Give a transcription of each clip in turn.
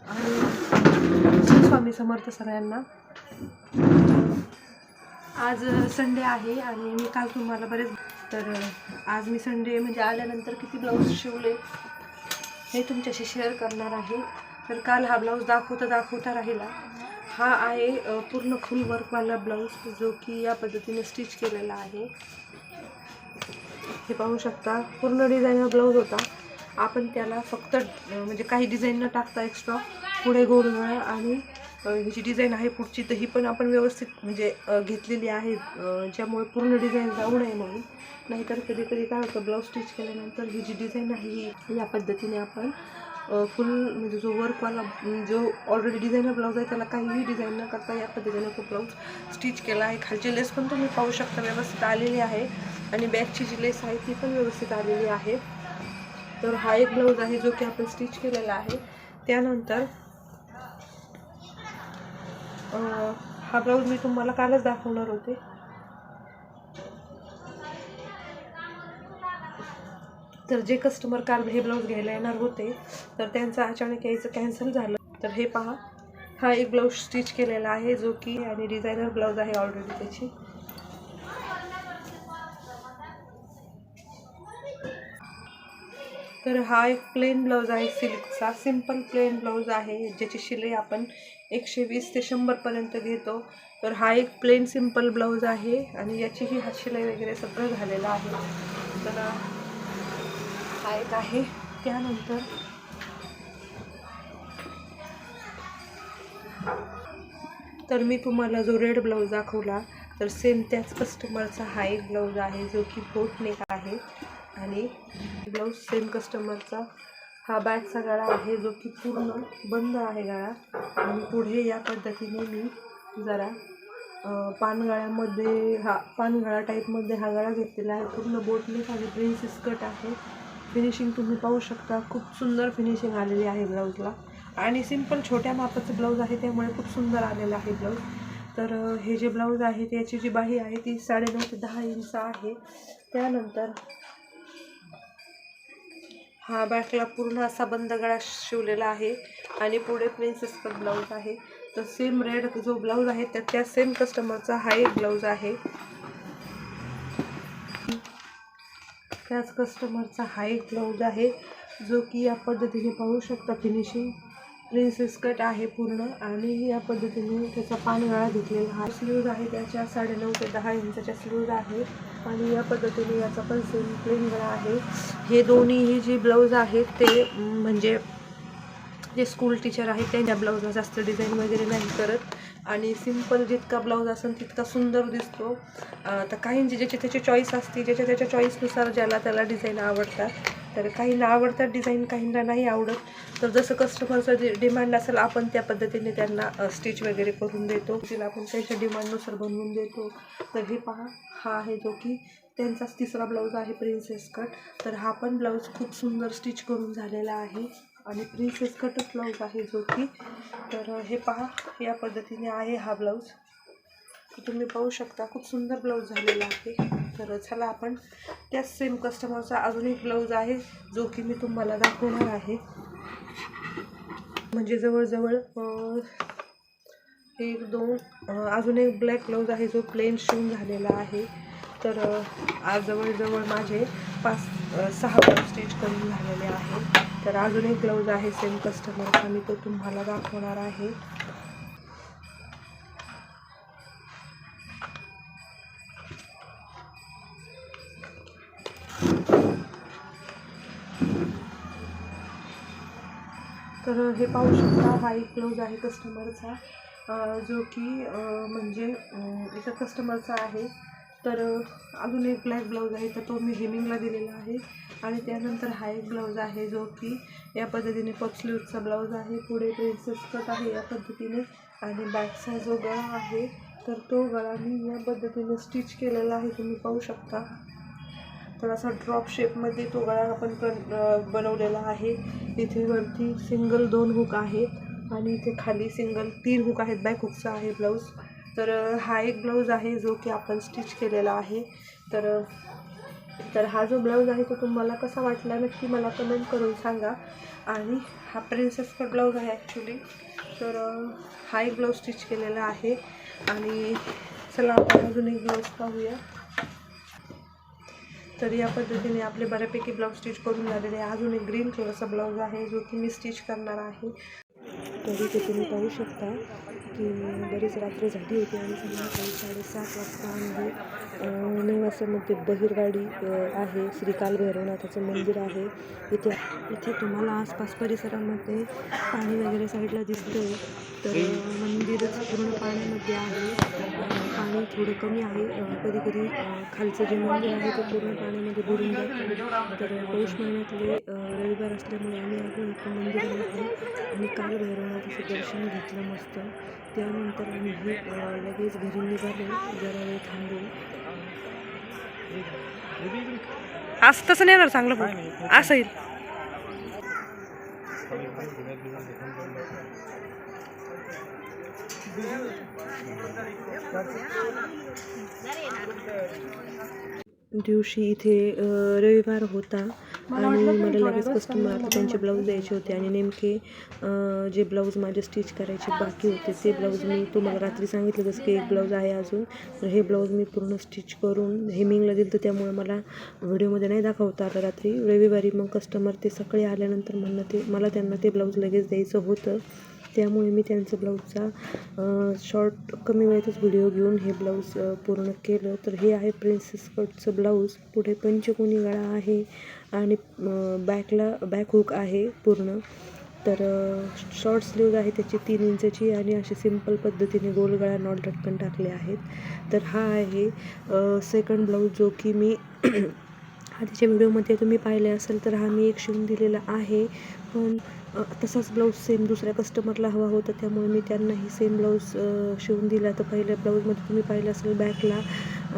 आणि श्री स्वामी समर्थ सगळ्यांना. आज संडे आहे आणि मी काल तुम्हाला तर आज मी संडे म्हणजे आल्यानंतर किती ब्लाऊज शिवले हे तुमच्याशी शेअर करणार आहे. तर काल हा ब्लाऊज दाखवता राहिला. हा आहे पूर्ण फुल वर्कवाला ब्लाऊज जो की या पद्धतीने स्टिच केलेला आहे. हे पाहू शकता, पूर्ण डिझायनर ब्लाऊज होता. आपण त्याला फक्त म्हणजे काही डिझाईन न टाकता एक्स्ट्रा पुढे गोल गळा आणि ही जी डिझाईन आहे पुढची तर ही पण आपण व्यवस्थित म्हणजे घेतलेली आहे, ज्यामुळे पूर्ण डिझाईन जाऊ नये म्हणून. नाहीतर कधी कधी काय होतं, ब्लाऊज स्टिच केल्यानंतर ही जी डिझाईन आहे ही या पद्धतीने आपण फुल म्हणजे जो वर्कवाला जो ऑलरेडी डिझायनर ब्लाऊज आहे त्याला काहीही डिझाईन न करता या पद्धतीने तो ब्लाऊज स्टिच केला आहे. खालची लेस पण तुम्ही पाहू शकता व्यवस्थित आलेली आहे आणि बॅकची जी लेस आहे ती पण व्यवस्थित आलेली आहे. तर हा एक ब्लाऊज आहे जो की आपण स्टिच केलेला आहे. त्यानंतर हा ब्लाऊज मी तुम्हाला कालच दाखवणार होते. तर जे कस्टमर काल हे ब्लाऊज घ्यायला येणार होते तर त्यांचं अचानक यायचं कॅन्सल झालं. तर हे पहा, हा एक ब्लाऊज स्टिच केलेला आहे जो की आणि डिझायनर ब्लाऊज आहे ऑलरेडी त्याची. तर हा एक प्लेन ब्लाऊज आहे, सिल्कचा सिंपल प्लेन ब्लाऊज आहे ज्याची शिलाई आपण 120 ते 100 पर्यंत घेतो. तर हा एक प्लेन सिंपल ब्लाऊज आहे आणि याचीही हात शिलाई वगैरे सगळं झालेलं आहे. तर हा एक आहे. त्यानंतर तर मी तुम्हाला जो रेड ब्लाऊज दाखवला तर सेम त्याच कस्टमरचा हा एक ब्लाऊज आहे जो की बोट नेक आहे. आणि ब्लाऊज सेम कस्टमरचा हा बॅकचा गळा आहे जो की पूर्ण बंद आहे गळा. आणि पुढे या पद्धतीने मी जरा पानगळ्यामध्ये पानगळा टाईपमध्ये हा गळा घेतलेला आहे. पूर्ण बोट नेक आणि प्रिन्सेस कट आहे. फिनिशिंग तुम्ही पाहू शकता, खूप सुंदर फिनिशिंग आलेली आहे ब्लाऊजला. आणि सिंपल छोट्या मापाचं ब्लाऊज आहे त्यामुळे खूप सुंदर आलेलं आहे ब्लाऊज. तर हे जे ब्लाऊज आहे त्याची जी बाही आहे ती 9.5 ते 10 इंच आहे. त्यानंतर हा बॅकला पूर्ण असा बंद गळा शिवलेला आहे आणि पुढे प्रिन्सेस कट ब्लाऊज आहे. तर सेम रेड जो ब्लाऊज आहे त्या सेम कस्टमरचा हा एक ब्लाऊज आहे. त्याच कस्टमरचा हा एक ब्लाऊज आहे जो की या पद्धतीने पाहू शकता. फिनिशिंग प्रिन्सेस कट आहे पूर्ण आणि या पद्धतीने त्याचा पानगळा घेतलेला हा स्लीव्ज आहे. त्याच्या 9.5 ते 10 इंचाच्या स्लीव्ज आहे आणि या पद्धतीने याचा पण सेम प्लेन गळा आहे. हे दोन्ही जे ब्लाऊज आहेत ते म्हणजे जे स्कूल टीचर आहेत त्यांच्या ब्लाऊजला जास्त डिझाईन वगैरे नाही करत आणि सिंपल जितका ब्लाऊज असेल तितका सुंदर दिसतो. तर काहींची ज्याची त्याची चॉईस असते, ज्याच्या त्याच्या चॉईसनुसार ज्याला त्याला डिझाईन आवडतात. तर काहींना आवडतात डिझाईन, काहींना नाही आवडत. तर जसं कस्टमरचं जे डिमांड असेल आपण त्या पद्धतीने त्यांना स्टिच वगैरे करून देतो, तिला आपण त्यांच्या डिमांडनुसार बनवून देतो. तर हे पहा, हा आहे जो की त्यांचाच तिसरा ब्लाऊज आहे प्रिन्सेस कट. तर हा पण ब्लाऊज खूप सुंदर स्टिच करून झालेला आहे आणि प्रिन्सेस कटच ब्लाऊज आहे जो की. तर हे पहा, या पद्धतीने आहे हा ब्लाऊज. तुम्ही पाहू शकता खूप सुंदर ब्लाऊज झालेला आहे. तर चला आपण त्याच सेम कस्टमरचा अजून एक ब्लाऊज आहे जो की मी तुम्हाला दाखवणार आहे. म्हणजे जवळजवळ 1 2 अजून एक ब्लॅक ब्लाऊज आहे जो प्लेन शिवून झालेला आहे. तर आज जवळजवळ माझे 5-6 ब्लाऊज स्टिच करून झालेले आहे. तर अजून एक ब्लाऊज आहे सेम कस्टमरचा, मी तो तुम्हाला दाखवणार आहे. तर हे पाहू शकता, हा एक ब्लाऊज आहे कस्टमरचा जो की म्हणजे याचा कस्टमरचा आहे. तर अजून एक ब्लॅक ब्लाऊज आहे तर तो मी हेमिंगला दिलेला आहे. आणि त्यानंतर हा एक ब्लाऊज आहे जो की या पद्धतीने पफ स्लीव्हचा ब्लाऊज आहे. पुढे प्रिन्सेस कट आहे या पद्धतीने आणि बॅकचा जो गळा आहे तर तो गळा मी या पद्धतीने स्टिच केलेला आहे, तुम्ही पाहू शकता. तर असा ड्रॉप शेपमध्ये तो गळा आपण बनवलेला आहे. इथे वरती सिंगल 2 हुक आहेत आणि इथे खाली सिंगल 3 हुक आहेत. बॅक हुकचा आहे ब्लाऊज. तर हा एक ब्लाऊज आहे जो की आपण स्टिच केलेला आहे. तर तर हा जो ब्लाऊज आहे तो तुम्हाला कसा वाटला नक्की मला कमेंट करून सांगा. आणि हा प्रिन्सेस कट ब्लाऊज आहे ॲक्च्युली. तर हा एक ब्लाऊज स्टिच केलेला आहे. आणि चला आपण अजून एक ब्लाऊज पाहूया. तर या पद्धतीने आपले बऱ्यापैकी ब्लाऊज स्टिच करून झालेले आहे. अजून एक ग्रीन कलरचा ब्लाऊज आहे जो की मी स्टिच करणार आहे. तर इथे तुम्ही पाहू शकता की बरीच रात्र झाली होती आणि संध्याकाळी 7:30 वाजता आहे. नेवासामध्ये बहिरवाडी आहे. श्री कालभैरवनाथाचं मंदिर आहे. इथे तुम्हाला आसपास परिसरामध्ये पाणी वगैरे साईडला दिसतंय. तर मंदिरच पूर्ण पाण्यामध्ये आहे. पाणी थोडं कमी आहे. कधी कधी खालचं जे मंदिर आहे ते पूर्ण पाण्यामध्ये बुडून जातं. तर पौष महिन्यातले रविवार असल्यामुळे आम्ही आलो होतो मंदिरामध्ये आणि कालभैरवनाथाचं दर्शन घेतलं मस्त. त्यानंतर आम्ही लगेच घरी निघालो. जरा वेळ थांबून. असं तसं नाही येणार चांगलं पण असं येईल. दिवशी इथे रविवार होता आणि मला लगेच कस्टमरला त्यांचे ब्लाऊज द्यायचे होते आणि नेमके जे ब्लाऊज माझे स्टिच करायचे बाकी होते ते ब्लाऊज मी तुम्हाला रात्री सांगितलं जसं की एक ब्लाऊज आहे अजून. तर हे ब्लाऊज मी पूर्ण स्टिच करून हेमिंगला दिलं तर त्यामुळे मला व्हिडिओमध्ये नाही दाखवता आलं रात्री. रविवारी मग कस्टमर ते सकाळी आल्यानंतर मला त्यांना ते ब्लाऊज लगेच द्यायचं होतं. त्यामुळे मी त्यांचं ब्लाऊजचा शॉर्ट कमी वेळेतच व्हिडिओ घेऊन हे ब्लाऊज पूर्ण केलं. तर हे आहे प्रिन्सेस कटचं ब्लाऊज. पुढे पंचकोनी गळा आहे आणि बॅक हुक आहे पूर्ण. तर शॉर्ट स्लीव्ज आहे त्याची 3 इंचची आणि अशी सिंपल पद्धतीने गोल गळा नॉट लटकन टाकले आहेत. तर हा आहे सेकंड ब्लाऊज जो की मी आधीच्या व्हिडिओमध्ये तुम्ही पाहिले असेल. तर हा मी एक शिवून दिलेला आहे. पण तसाच ब्लाऊज सेम दुसऱ्या कस्टमरला हवा होता त्यामुळे मी त्यांनाही सेम ब्लाऊज शिवून दिला. तर पहिल्या ब्लाऊजमध्ये तुम्ही पाहिलं असेल बॅकला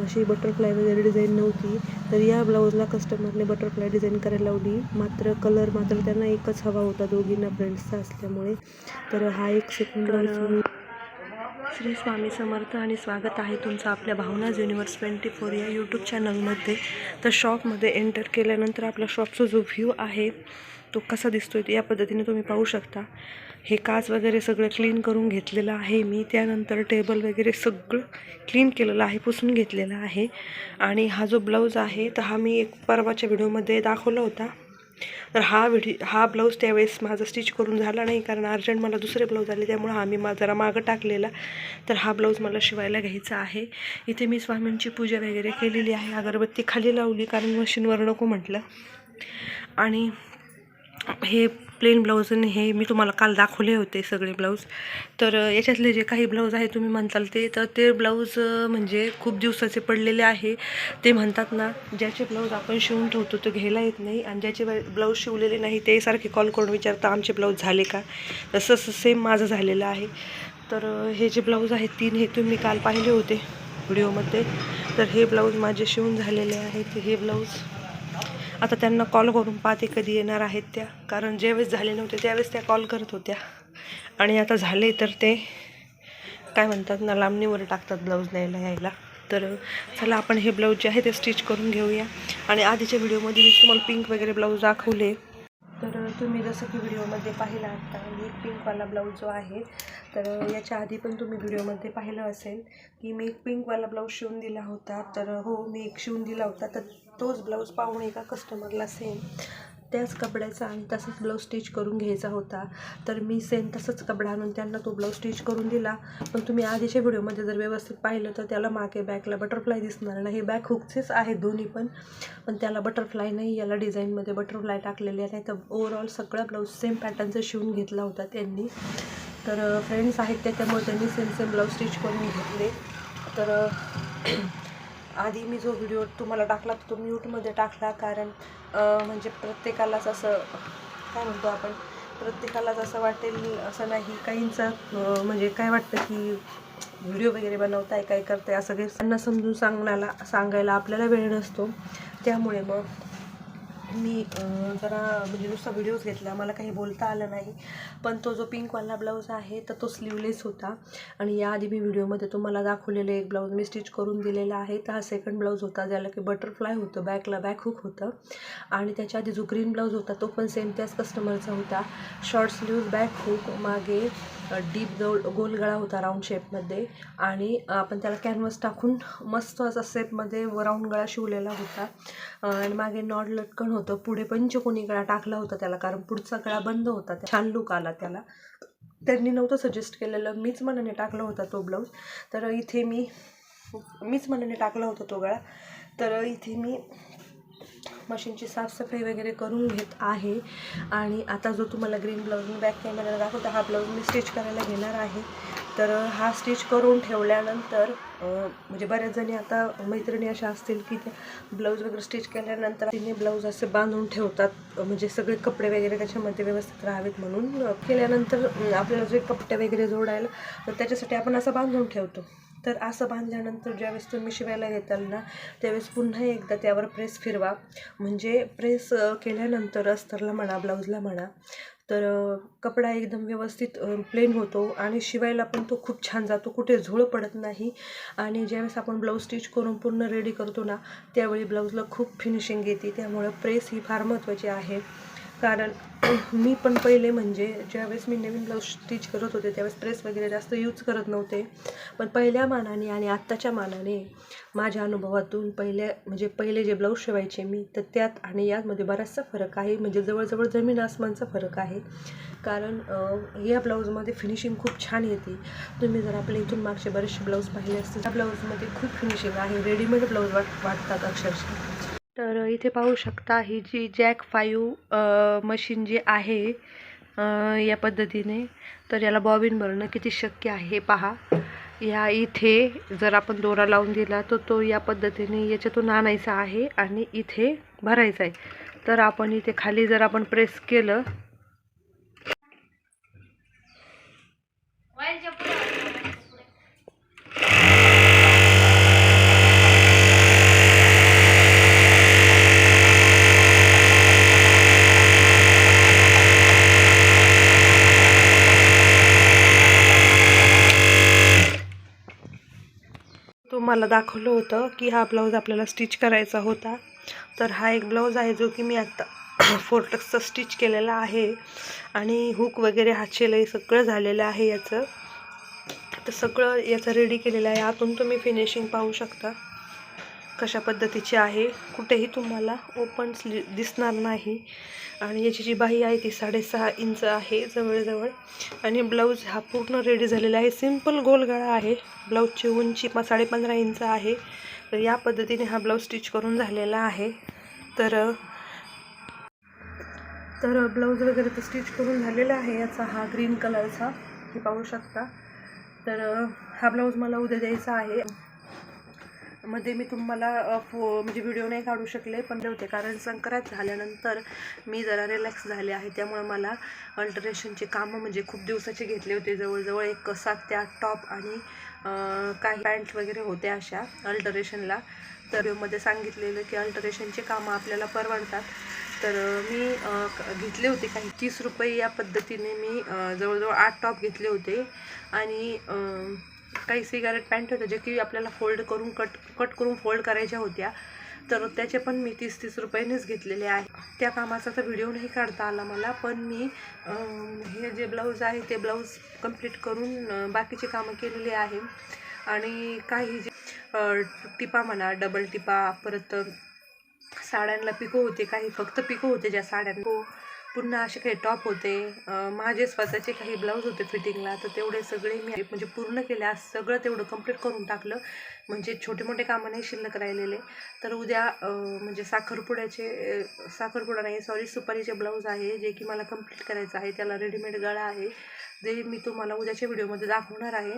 अशी बटरफ्लाय वगैरे डिझाईन नव्हती. तर या ब्लाऊजला कस्टमरने बटरफ्लाय डिझाईन करायला लावली. कलर मात्र त्यांना एकच हवा होता दोघींना फ्रेंड्सचा असल्यामुळे. तर हा एक सेकंड ब्लाऊज. श्री स्वामी समर्थ आणि स्वागत आहे तुमचं आपल्या भावनाज युनिवर्स 24 या यूट्यूब चॅनलमध्ये. तर शॉपमध्ये एंटर केल्यानंतर आपल्या शॉपचा जो व्ह्यू आहे तो कसा दिसतोय या पद्धतीने तुम्ही पाहू शकता. हे काच वगैरे सगळं क्लीन करून घेतलेलं आहे मी. त्यानंतर टेबल वगैरे सगळं क्लीन केलेलं आहे, पुसून घेतलेलं आहे. आणि हा जो ब्लाऊज आहे तर हा मी एक परवाच्या व्हिडिओमध्ये दाखवला होता. तर हा ब्लाऊज त्यावेळेस माझा स्टिच करून झाला नाही कारण अर्जंट मला दुसरे ब्लाऊज आले त्यामुळे हा मी जरा मागं टाकलेला. तर हा ब्लाऊज मला शिवायला घ्यायचा आहे. इथे मी स्वामींची पूजा वगैरे केलेली आहे. अगरबत्ती खाली लावली कारण मशीनवर नको म्हटलं. आणि हे प्लेन ब्लाऊज आणि हे मी तुम्हाला काल दाखवले होते सगळे ब्लाऊज. तर याच्यातले जे काही ब्लाऊज आहे तुम्ही म्हणताल ते ब्लाऊज म्हणजे खूप दिवसाचे पडलेले आहे. ते म्हणतात ना ज्याचे ब्लाऊज आपण शिवून ठेवतो तो घ्यायला येत नाही आणि ज्याचे ब्लाऊज शिवलेले नाही ते सारखे कॉल करून विचारता आमचे ब्लाऊज झाले का. तसं सेम माझं झालेलं आहे. तर हे जे ब्लाऊज आहेत 3 हे तुम्ही काल पाहिले होते व्हिडिओमध्ये. तर हे ब्लाऊज माझे शिवून झालेले आहेत. हे ब्लाऊज आता त्यांना कॉल करून पाहते कधी येणार आहेत त्या. कारण ज्यावेळेस झाले नव्हते त्यावेळेस त्या कॉल करत होत्या आणि आता झाले तर ते काय म्हणतात ना लांबणीवर टाकतात ब्लाऊज न्यायला यायला. तर चला आपण हे ब्लाऊज जे आहे ते स्टिच करून घेऊया. आणि आधीच्या व्हिडिओमध्ये मी तुम्हाला पिंक वगैरे ब्लाऊज दाखवले. तर तुम्ही जसं की व्हिडिओमध्ये पाहिला आता मी पिंकवाला ब्लाऊज जो आहे तर याच्या आधी पण तुम्ही व्हिडिओमध्ये पाहिलं असेल की मी एक पिंकवाला ब्लाऊज शिवून दिला होता. तर हो मी एक शिवून दिला होता. तर तोच ब्लाऊज पाहून एका कस्टमरला सेम त्याच कपड्याचा आणि तसाच ब्लाऊज स्टिच करून घ्यायचा होता. तर मी सेम तसंच कपडा आणून त्यांना तो ब्लाऊज स्टिच करून दिला. पण तुम्ही आधीच्या व्हिडिओमध्ये जर व्यवस्थित पाहिलं तर त्याला मागे बॅकला बटरफ्लाय दिसणार नाही. हे बॅक हुकचेच आहेत दोन्ही पण त्याला बटरफ्लाय नाही. याला डिझाईनमध्ये बटरफ्लाय टाकलेले आहे. तर ओव्हरऑल सगळा ब्लाऊज सेम पॅटर्नचा शिवून घेतला होता त्यांनी. तर फ्रेंड्स आहेत त्याच्यामुळे त्यांनी सेम ब्लाऊज स्टिच करून घेतले. तर आधी मी जो व्हिडिओ तुम्हाला टाकला तो म्यूटमध्ये टाकला कारण म्हणजे प्रत्येकालाच असं काय म्हणतो आपण प्रत्येकालाच असं वाटेल असं नाही. काहींचा म्हणजे काय वाटतं की व्हिडिओ वगैरे बनवताय काय करताय असं काही त्यांना समजून सांगायला आपल्याला वेळ नसतो. त्यामुळे मग मी जरा म्हणजे नुसता व्हिडिओज घेतला, मला काही बोलता आलं नाही. पण तो जो पिंकवाला ब्लाऊज आहे तर तो स्लीवलेस होता. आणि याआधी मी व्हिडिओमध्ये तुम्हाला दाखवलेले एक ब्लाऊज मी स्टिच करून दिलेला आहे. तर हा सेकंड ब्लाऊज होता, ज्याला की बटरफ्लाय होतं, बॅकला बॅक हुक होतं. आणि त्याच्या आधी जो ग्रीन ब्लाऊज होता तो पण सेम त्याच कस्टमरचा होता. शॉर्ट स्लीव्ज, बॅक हुक, मागे डीप गोल गळा होता राऊंड शेपमध्ये. आणि आपण त्याला कॅनव्हास टाकून मस्त असा शेपमध्ये राऊंड गळा शिवलेला होता. आणि मागे नॉड लटकन होतं. पुढे पंचकोनी गळा टाकला होता त्याला, कारण पुढचा गळा बंद होता. छान लुक आला त्याला. त्यांनी नव्हतं सजेस्ट केलेलं, मीच मनाने टाकला होता तो ब्लाऊज. तर इथे मीच मनाने टाकला होता तो गळा. तर इथे मी मशीनची साफसफाई वगैरे करून घेत आहे. आणि आता जो तुम्हाला ग्रीन ब्लाऊज मी बॅक कॅमेराला दाखवतो, हा ब्लाऊज मी स्टिच करायला घेणार आहे. तर हा स्टिच करून ठेवल्यानंतर म्हणजे बऱ्याच जणी आता मैत्रिणी अशा असतील की ते ब्लाऊज वगैरे स्टिच केल्यानंतर तिने ब्लाऊज असे बांधून ठेवतात, म्हणजे सगळे कपडे वगैरे त्याच्यामध्ये व्यवस्थित राहावेत म्हणून. केल्यानंतर आपल्याला जे कपडे वगैरे जोडायला तर त्याच्यासाठी आपण असं बांधून ठेवतो. तर असं बांधल्यानंतर ज्यावेळेस तुम्ही शिवायला घेताल ना, त्यावेळेस पुन्हा एकदा त्यावर प्रेस फिरवा. म्हणजे प्रेस केल्यानंतर अस्तरला म्हणा, ब्लाऊजला म्हणा, तर कपडा एकदम व्यवस्थित प्लेन होतो. आणि शिवायला पण तो खूप छान जातो, कुठे झोळ पडत नाही. आणि ज्यावेळेस आपण ब्लाऊज स्टिच करून पूर्ण रेडी करतो ना, त्यावेळी ब्लाऊजला खूप फिनिशिंग येते. त्यामुळं प्रेस ही फार महत्त्वाची आहे. कारण मी पण पहिले म्हणजे ज्यावेळेस मी नवीन ब्लाऊज स्टिच करत होते त्यावेळेस प्रेस वगैरे जास्त यूज करत नव्हते. पण पहिल्या मानाने आणि आत्ताच्या मानाने माझ्या अनुभवातून पहिले जे ब्लाऊज शिवायचे मी, तर त्यात आणि यामध्ये बराचसा फरक आहे. म्हणजे जवळजवळ जमीन आसमानचा फरक आहे. कारण या ब्लाऊजमध्ये फिनिशिंग खूप छान येते. तुम्ही जर आपल्या इथून मागचे बरेचसे ब्लाऊज पाहिले असतील, त्या ब्लाऊजमध्ये खूप फिनिशिंग आहे. रेडीमेड ब्लाऊज वाटतात अक्षरशः. तर इथे पाहू शकता, ही जी जॅक 5 मशीन जी आहे या पद्धतीने, तर याला बॉबिन भरणं किती शक्य आहे हे पहा. या इथे जर आपण दोरा लावून दिला तर तो या पद्धतीने याच्यातून आणायचा आहे आणि इथे भरायचा आहे. तर आपण इथे खाली जर आपण प्रेस केलं तुम्हाला दाखवलं होतं की हा ब्लाऊज आपल्याला स्टिच करायचा होता. तर हा एक ब्लाऊज आहे जो की मी आत्ता फोर्टक्सचा स्टिच केलेला आहे. आणि हुक वगैरे हात शिलाई सगळं झालेलं आहे याचं. तर सगळं याचं रेडी केलेलं आहे. आतून तुम्ही फिनिशिंग पाहू शकता कशा पद्धतीची आहे. कुठेही तुम्हाला ओपन दिसणार नाही. आणि याची जी बाही आहे ती 6.5 इंच आहे जवळजवळ. आणि ब्लाऊज हा पूर्ण रेडी झालेला आहे. सिंपल गोल गळा आहे. ब्लाऊजची उंची 15.5 इंच आहे. तर या पद्धतीने हा ब्लाऊज स्टिच करून झालेला आहे. तर ब्लाऊज वगैरे तर स्टिच करून झालेला आहे. याचा हा ग्रीन कलरचा हे पाहू शकता. तर हा ब्लाऊज मला उद्या द्यायचा आहे. मध्ये मी तुम्हाला म्हणजे व्हिडिओ नाही काढू शकले पण होते, कारण संक्रांत झाल्यानंतर मी जरा रिलॅक्स झाले आहे. त्यामुळे मला अल्टरेशनचे कामं म्हणजे खूप दिवसाचे घेतले होते. जवळजवळ एक 7 ते 8 टॉप आणि काही पॅन्ट वगैरे होत्या अशा अल्टरेशनला. तर व्हिडिओमध्ये सांगितलेलं की अल्टरेशनचे कामं आपल्याला परवडतात. तर मी घेतले होते काही 30 रुपये या पद्धतीने. मी जवळजवळ 8 टॉप घेतले होते. आणि काही सिगारेट पॅन्ट होत्या जे की आपल्याला फोल्ड करून कट करून फोल्ड करायच्या होत्या. तर त्याचे पण मी 30 रुपयानेच घेतलेले आहे. त्या कामाचा तर व्हिडिओ नाही काढता आला मला. पण मी हे जे ब्लाऊज आहे ते ब्लाऊज कंप्लीट करून बाकीचे कामं केलेले आहे. आणि काही जे टिपा म्हणा, डबल टिपा, परत साड्यांना पिको होते, काही फक्त पिको होते ज्या साड्यांना, पुन्हा असे काही टॉप होते, माझे स्वतःचे काही ब्लाऊज होते फिटिंगला. तर तेवढे सगळे मी म्हणजे पूर्ण केले. आज सगळं तेवढं कंप्लीट करून टाकलं. म्हणजे छोटे मोठे कामं नाही शिल्लक राहिलेले. तर उद्या म्हणजे साखरपुडा नाही सॉरी सुपारीचे ब्लाऊज आहे जे की मला कंप्लीट करायचं आहे. त्याला रेडीमेड गळा आहे जे मी तुम्हाला उद्याच्या व्हिडिओमध्ये दाखवणार आहे.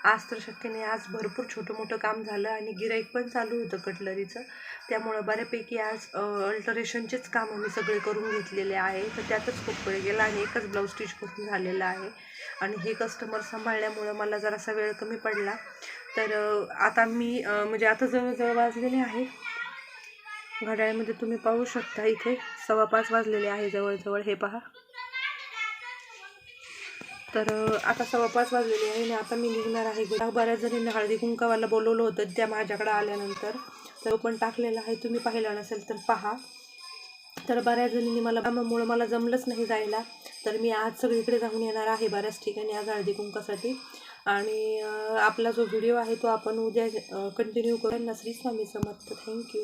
आज तर शक्य नाही. आज भरपूर छोटं मोठं काम झालं आणि गिराईक पण चालू होतं कटलरीचं. त्यामुळं बऱ्यापैकी आज अल्टरेशनचेच कामं मी सगळे करून घेतलेले आहे. तर त्यातच खूप वेळ गेला आणि एकच ब्लाऊज स्टिच करून झालेला आहे. आणि हे कस्टमर सांभाळल्यामुळं मला जरासा वेळ कमी पडला. तर आता मी म्हणजे आता जवळजवळ वाजलेले आहे घड्याळामध्ये तुम्ही पाहू शकता इथे 5:15 वाजलेले आहे जवळजवळ, हे पहा. तर आता 5:15 वाजलेले आहे आणि आता मी निघणार आहे. बऱ्याच जणींना हळदी कुंकावाला बोलवलं होतं, त्या माझ्याकडे आल्यानंतर तो पण टाकलेला आहे, तुम्ही पाहिला नसेल तर पहा. तर बऱ्याच जणींनी मला कामामुळं मला जमलंच नाही जायला, तर मी आज सगळीकडे जाऊन येणार आहे बऱ्याच ठिकाणी आज हळदी कुंकासाठी. आणि आपला जो व्हिडिओ आहे तो आपण उद्या कंटिन्यू करू. श्री स्वामी समर्थ. थँक्यू.